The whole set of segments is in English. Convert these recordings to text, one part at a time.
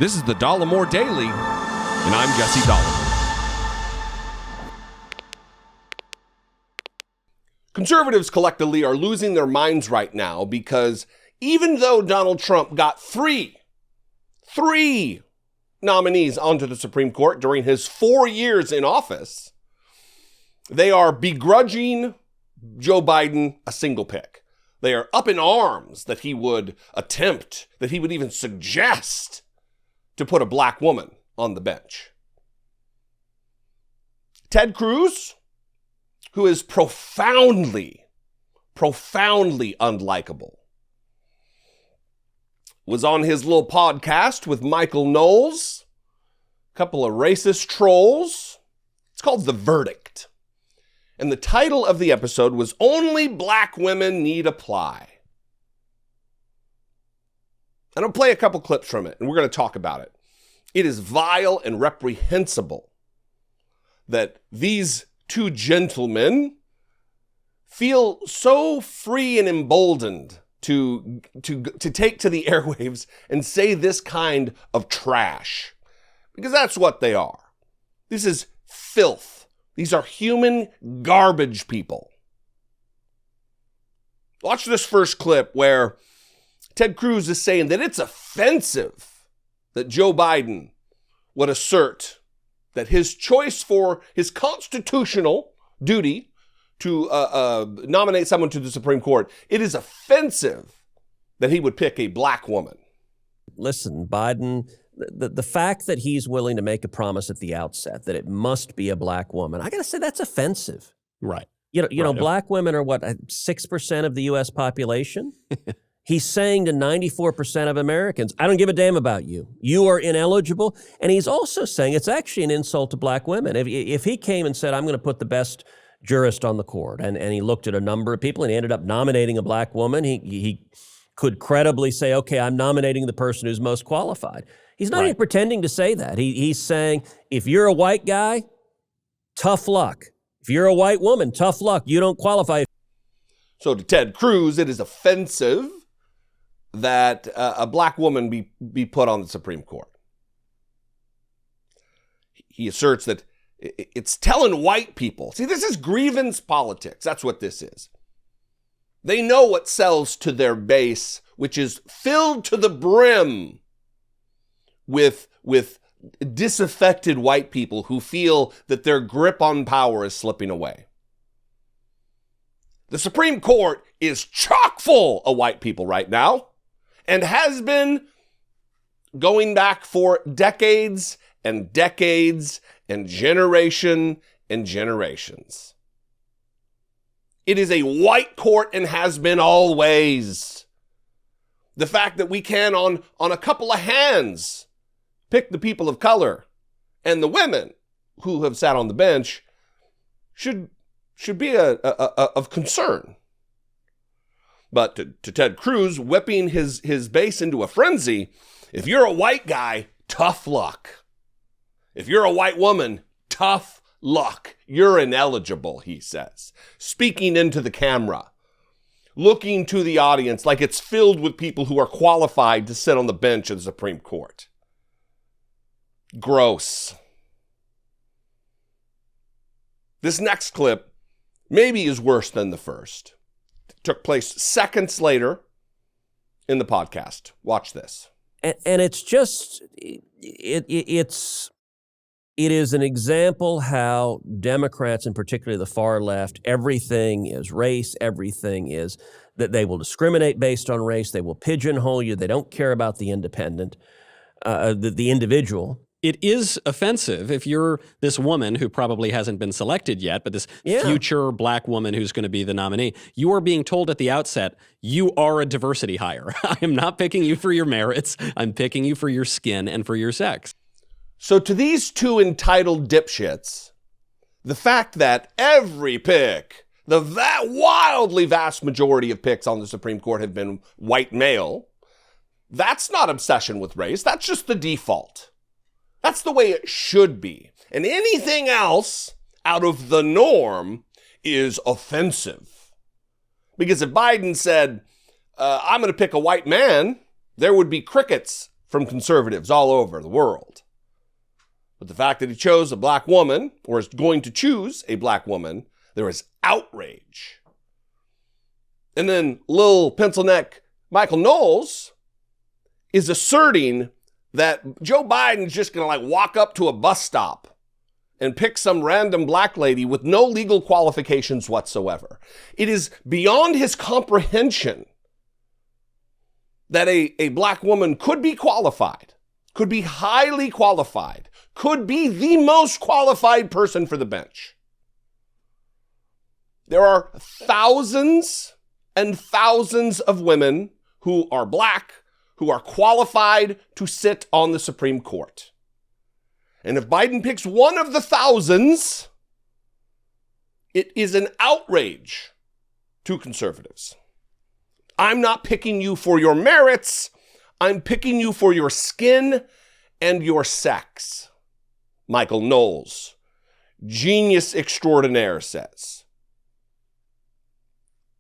This is the Dollemore Daily, and I'm Jesse Dollemore. Conservatives collectively are losing their minds right now because even though Donald Trump got three nominees onto the Supreme Court during his 4 years in office, they are begrudging Joe Biden a single pick. They are up in arms that he would attempt, that he would even suggest to put a black woman on the bench. Ted Cruz, who is profoundly unlikable, was on his little podcast with Michael Knowles, a couple of racist trolls. It's called The Verdict. And the title of the episode was Only Black Women Need Apply. And I'll play a couple clips from it, and we're going to talk about it. It is vile and reprehensible that these two gentlemen feel so free and emboldened to take to the airwaves and say this kind of trash. Because that's what they are. This is filth. These are human garbage people. Watch this first clip where Ted Cruz is saying that it's offensive that Joe Biden would assert that his choice for his constitutional duty to nominate someone to the Supreme Court, it is offensive that he would pick a black woman. Listen, Biden, the fact that he's willing to make a promise at the outset that it must be a black woman, I got to say that's offensive. Right. You know, black women are what, 6% of the U.S. population? He's saying to 94% of Americans, I don't give a damn about you. You are ineligible. And he's also saying it's actually an insult to black women. If he came and said, I'm going to put the best jurist on the court, and he looked at a number of people and he ended up nominating a black woman, he could credibly say, okay, I'm nominating the person who's most qualified. He's not even pretending to say that. He's saying, if you're a white guy, tough luck. If you're a white woman, tough luck. You don't qualify. So to Ted Cruz, it is offensive that a black woman be put on the Supreme Court. He asserts that it's telling white people. See, this is grievance politics. That's what this is. They know what sells to their base, which is filled to the brim with disaffected white people who feel that their grip on power is slipping away. The Supreme Court is chock full of white people right now and has been going back for decades and decades and generation and generations. It is a white court and has been always. The fact that we can on a couple of hands pick the people of color and the women who have sat on the bench should be of concern. But to Ted Cruz, whipping his base into a frenzy, if you're a white guy, tough luck. If you're a white woman, tough luck. You're ineligible, he says, speaking into the camera, looking to the audience like it's filled with people who are qualified to sit on the bench of the Supreme Court. Gross. This next clip maybe is worse than the first. It took place seconds later in the podcast. Watch this. And it's just, it is an example how Democrats, and particularly the far left, everything is race, everything is that they will discriminate based on race, they will pigeonhole you, they don't care about the independent, the individual. It is offensive if you're this woman who probably hasn't been selected yet, but this future black woman who's going to be the nominee. You are being told at the outset, you are a diversity hire. I am not picking you for your merits. I'm picking you for your skin and for your sex. So to these two entitled dipshits, the fact that every pick, the wildly vast majority of picks on the Supreme Court have been white male, that's not obsession with race. That's just the default. That's the way it should be. And anything else out of the norm is offensive. Because if Biden said, I'm going to pick a white man, there would be crickets from conservatives all over the world. But the fact that he chose a black woman, or is going to choose a black woman, there is outrage. And then Lil Pencil Neck Michael Knowles is asserting that Joe Biden's just going to like walk up to a bus stop and pick some random black lady with no legal qualifications whatsoever. It is beyond his comprehension that a black woman could be qualified, could be highly qualified, could be the most qualified person for the bench. There are thousands and thousands of women who are black, who are qualified to sit on the Supreme Court. And if Biden picks one of the thousands, it is an outrage to conservatives. I'm not picking you for your merits. I'm picking you for your skin and your sex, Michael Knowles, genius extraordinaire, says.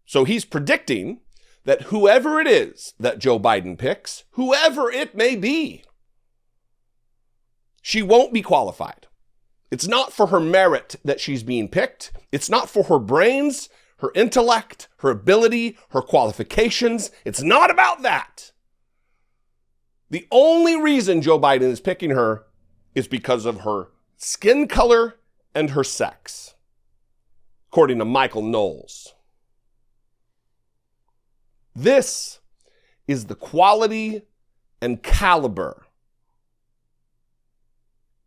So he's predicting that whoever it is that Joe Biden picks, whoever it may be, she won't be qualified. It's not for her merit that she's being picked. It's not for her brains, her intellect, her ability, her qualifications. It's not about that. The only reason Joe Biden is picking her is because of her skin color and her sex, according to Michael Knowles. This is the quality and caliber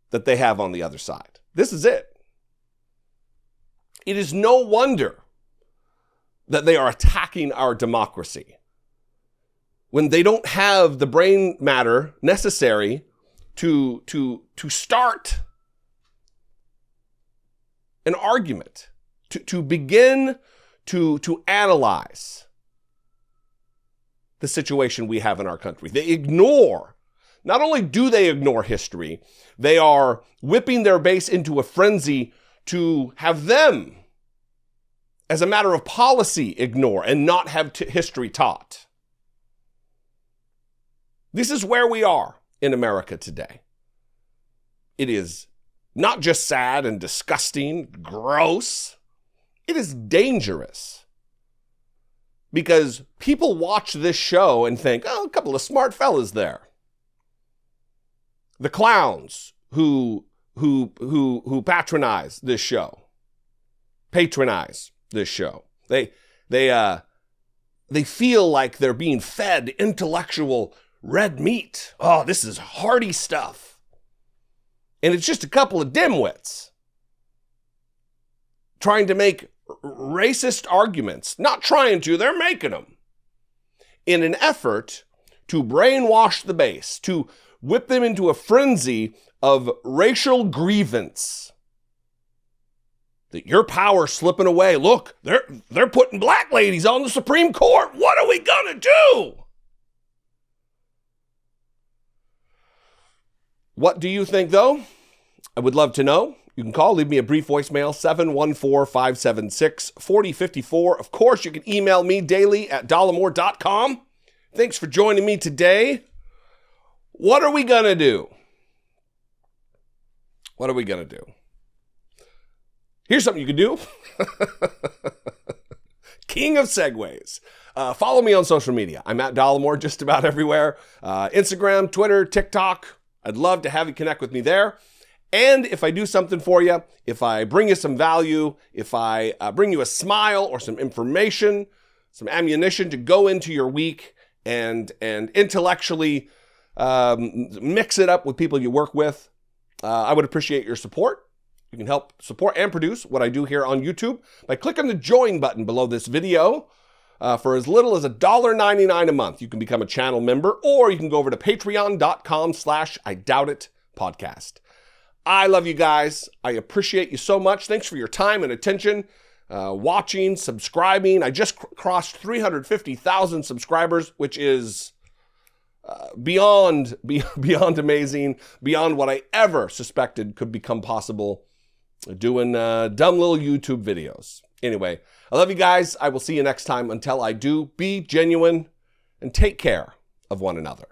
that they have on the other side. This is it. It is no wonder that they are attacking our democracy when they don't have the brain matter necessary to start an argument, to begin to analyze the situation we have in our country. They ignore, not only do they ignore history, they are whipping their base into a frenzy to have them, as a matter of policy, ignore and not have history taught. This is where we are in America today. It is not just sad and disgusting, gross. It is dangerous. Because people watch this show and think, oh, a couple of smart fellas there. The clowns who patronize this show. They feel like they're being fed intellectual red meat. Oh, this is hearty stuff. And it's just a couple of dimwits trying to make racist arguments. Not trying to, they're making them. In an effort to brainwash the base, to whip them into a frenzy of racial grievance. That your power's slipping away. Look, they're putting black ladies on the Supreme Court. What are we gonna do? What do you think, though? I would love to know. You can call, leave me a brief voicemail, 714-576-4054. Of course, you can email me daily at dollemore.com. Thanks for joining me today. What are we going to do? What are we going to do? Here's something you can do. King of segues. Follow me on social media. I'm at Dollemore just about everywhere. Instagram, Twitter, TikTok. I'd love to have you connect with me there. And if I do something for you, if I bring you some value, if I bring you a smile or some information, some ammunition to go into your week and intellectually mix it up with people you work with, I would appreciate your support. You can help support and produce what I do here on YouTube by clicking the join button below this video. For as little as $1.99 a month, you can become a channel member, or you can go over to patreon.com/IDoubtIt podcast. I love you guys. I appreciate you so much. Thanks for your time and attention, watching, subscribing. I just crossed 350,000 subscribers, which is beyond amazing, beyond what I ever suspected could become possible doing dumb little YouTube videos. Anyway, I love you guys. I will see you next time. Until I do, be genuine and take care of one another.